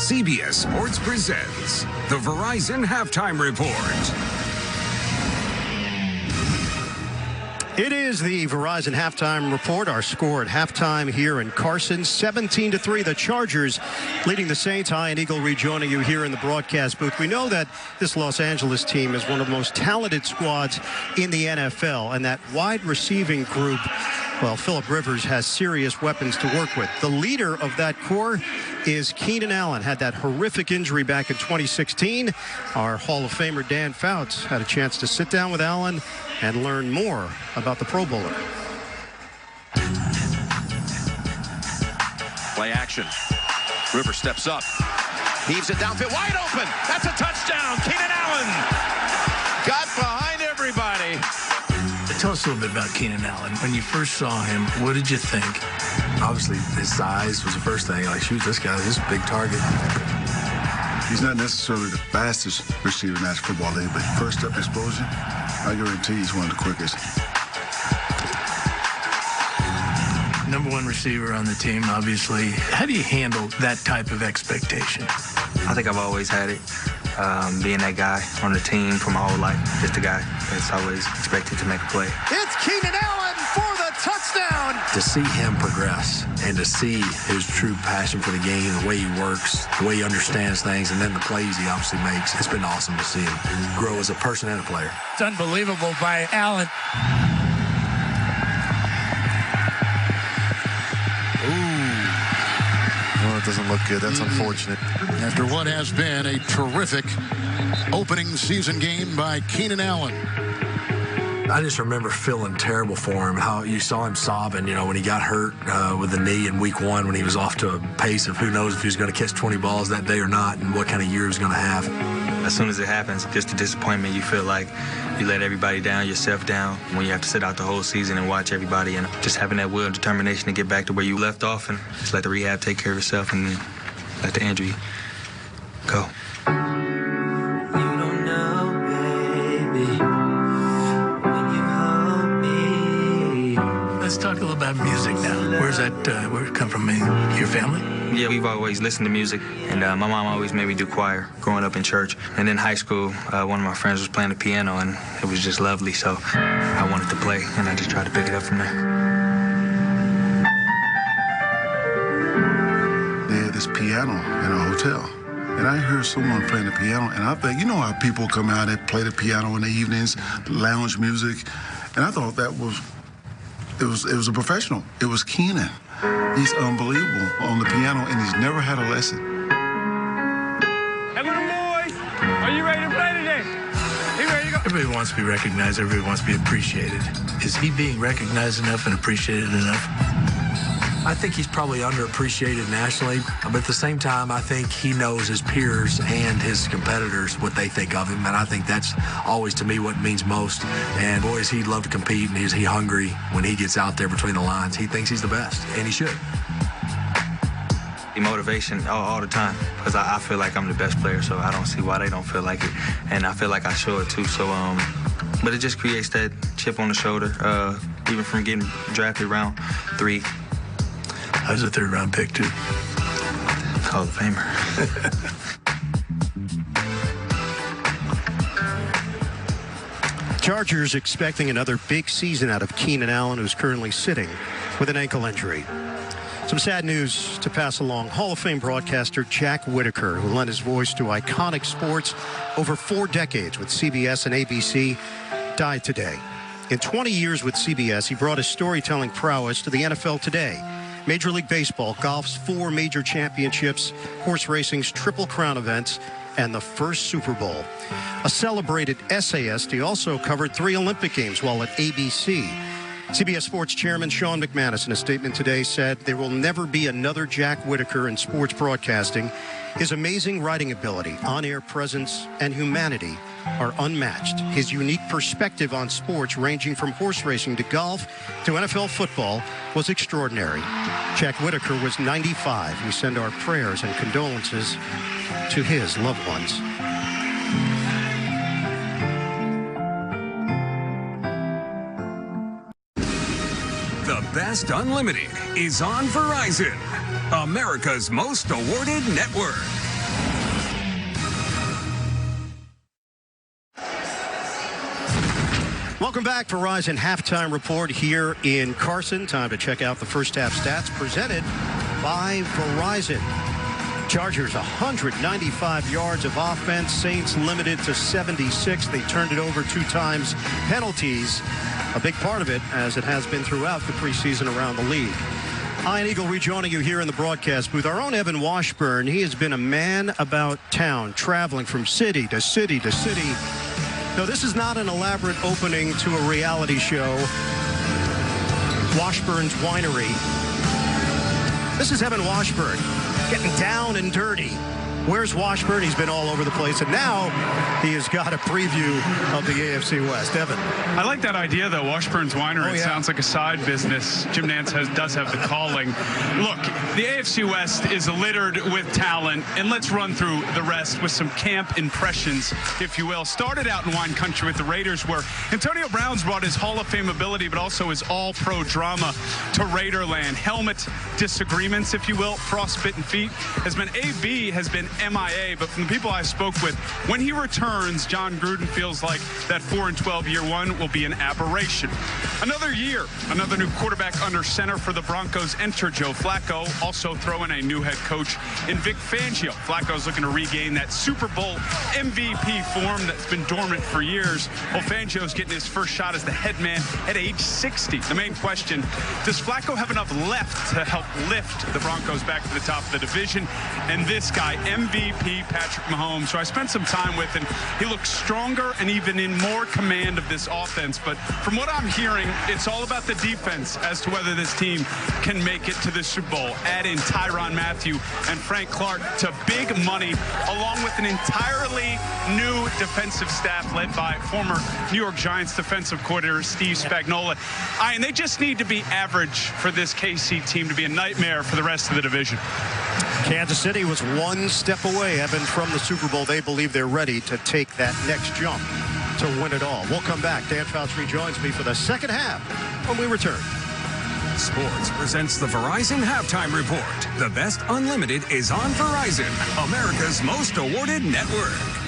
CBS Sports presents the Verizon Halftime Report. It is the Verizon Halftime Report. Our score at halftime here in Carson, 17-3. The Chargers leading the Saints. Hi, and Eagle rejoining you here in the broadcast booth. We know that this Los Angeles team is one of the most talented squads in the NFL, and that wide receiving group, well, Phillip Rivers has serious weapons to work with. The leader of that core is Keenan Allen. Had that horrific injury back in 2016. Our Hall of Famer Dan Fouts had a chance to sit down with Allen and learn more about the Pro Bowler. Play action. Rivers steps up. Heaves it downfield. Wide open. That's a touchdown. Keenan Allen got behind everybody. Tell us a little bit about Keenan Allen. When you first saw him, what did you think? Obviously, his size was the first thing. Like, shoot, this is a big target. He's not necessarily the fastest receiver in National Football League, but first step explosion, I guarantee he's one of the quickest. #1 receiver on the team, obviously. How do you handle that type of expectation? I think I've always had it. Being that guy on the team for my whole life, just a guy that's always expected to make a play. It's Keenan Allen for the touchdown. To see him progress and to see his true passion for the game, the way he works, the way he understands things, and then the plays he obviously makes, it's been awesome to see him grow as a person and a player. It's unbelievable by Allen. Well, it doesn't look good. That's unfortunate. After what has been a terrific opening season game by Keenan Allen. I just remember feeling terrible for him, how you saw him sobbing, you know, when he got hurt with the knee in week 1, when he was off to a pace of who knows if he was going to catch 20 balls that day or not, and what kind of year he was going to have. As soon as it happens, just the disappointment, you feel like you let everybody down, yourself down, when you have to sit out the whole season and watch everybody, and just having that will and determination to get back to where you left off and just let the rehab take care of itself and then let the injury go. Let's talk a little about music now. Where's that, where it come from? Your family? Yeah, we've always listened to music, and my mom always made me do choir growing up in church. And in high school, one of my friends was playing the piano, and it was just lovely, so I wanted to play, and I just tried to pick it up from there. They had this piano in a hotel, and I heard someone playing the piano, and I think, you know how people come out and play the piano in the evenings, lounge music, and I thought that was, it was a professional. It was Keenan. He's unbelievable on the piano, and he's never had a lesson. Hey, little boys, are you ready to play today? You ready to go? Everybody wants to be recognized. Everybody wants to be appreciated. Is he being recognized enough and appreciated enough? I think he's probably underappreciated nationally, but at the same time, I think he knows his peers and his competitors what they think of him, and I think that's always, to me, what means most. And boys, he'd love to compete, and he's hungry when he gets out there between the lines. He thinks he's the best, and he should. Motivation all the time, because I feel like I'm the best player, so I don't see why they don't feel like it, and I feel like I show it too. So, but it just creates that chip on the shoulder, even from getting drafted round 3. I was a 3rd-round pick, too. Hall of Famer. Chargers expecting another big season out of Keenan Allen, who's currently sitting with an ankle injury. Some sad news to pass along. Hall of Fame broadcaster Jack Whitaker, who lent his voice to iconic sports over 4 decades with CBS and ABC, died today. In 20 years with CBS, he brought his storytelling prowess to the NFL today. Major League Baseball, golf's 4 major championships, horse racing's Triple Crown events, and the first Super Bowl. A celebrated essayist, he also covered 3 Olympic Games while at ABC. CBS Sports Chairman Sean McManus, in a statement today, said there will never be another Jack Whitaker in sports broadcasting. His amazing writing ability, on-air presence, and humanity are unmatched. His unique perspective on sports, ranging from horse racing to golf to NFL football, was extraordinary. Jack Whitaker was 95. We send our prayers and condolences to his loved ones. The best unlimited is on Verizon, America's most awarded network. back. Verizon halftime report here in Carson. Time to check out the first half stats presented by Verizon. Chargers 195 yards of offense. Saints limited to 76. They turned it over 2 times. Penalties, a big part of it, as it has been throughout the preseason around the league. Ian Eagle rejoining you here in the broadcast booth. Our own Evan Washburn, he has been a man about town, traveling from city to city to city. No, this is not an elaborate opening to a reality show. Washburn's Winery. This is Evan Washburn, getting down and dirty. Where's Washburn? He's been all over the place, and now he has got a preview of the AFC West. Evan. I like that idea, though. Washburn's Winery. It sounds like a side business. Jim Nantz does have the calling. Look, the AFC West is littered with talent, and let's run through the rest with some camp impressions, if you will. Started out in wine country with the Raiders, where Antonio Brown's brought his Hall of Fame ability, but also his all-pro drama to Raiderland. Helmet disagreements, if you will, frostbitten feet. AB has been MIA, but from the people I spoke with, when he returns, John Gruden feels like that 4-12 year one will be an aberration. Another year, another new quarterback under center for the Broncos enter Joe Flacco, also throwing a new head coach in Vic Fangio. Flacco's looking to regain that Super Bowl MVP form that's been dormant for years. Well, Fangio's getting his first shot as the head man at age 60. The main question, does Flacco have enough left to help lift the Broncos back to the top of the division? And this guy, MVP Patrick Mahomes, so I spent some time with, and he looks stronger and even in more command of this offense. But from what I'm hearing, it's all about the defense as to whether this team can make it to the Super Bowl. Add in Tyrann Mathieu and Frank Clark to big money, along with an entirely new defensive staff led by former New York Giants defensive coordinator Steve Spagnuolo. And they just need to be average for this KC team to be a nightmare for the rest of the division. Kansas City was one step away, Evan, from the Super Bowl. They believe they're ready to take that next jump to win it all. We'll come back. Dan Fouts rejoins me for the second half when we return. Sports presents the Verizon Halftime Report. The best unlimited is on Verizon, America's most awarded network.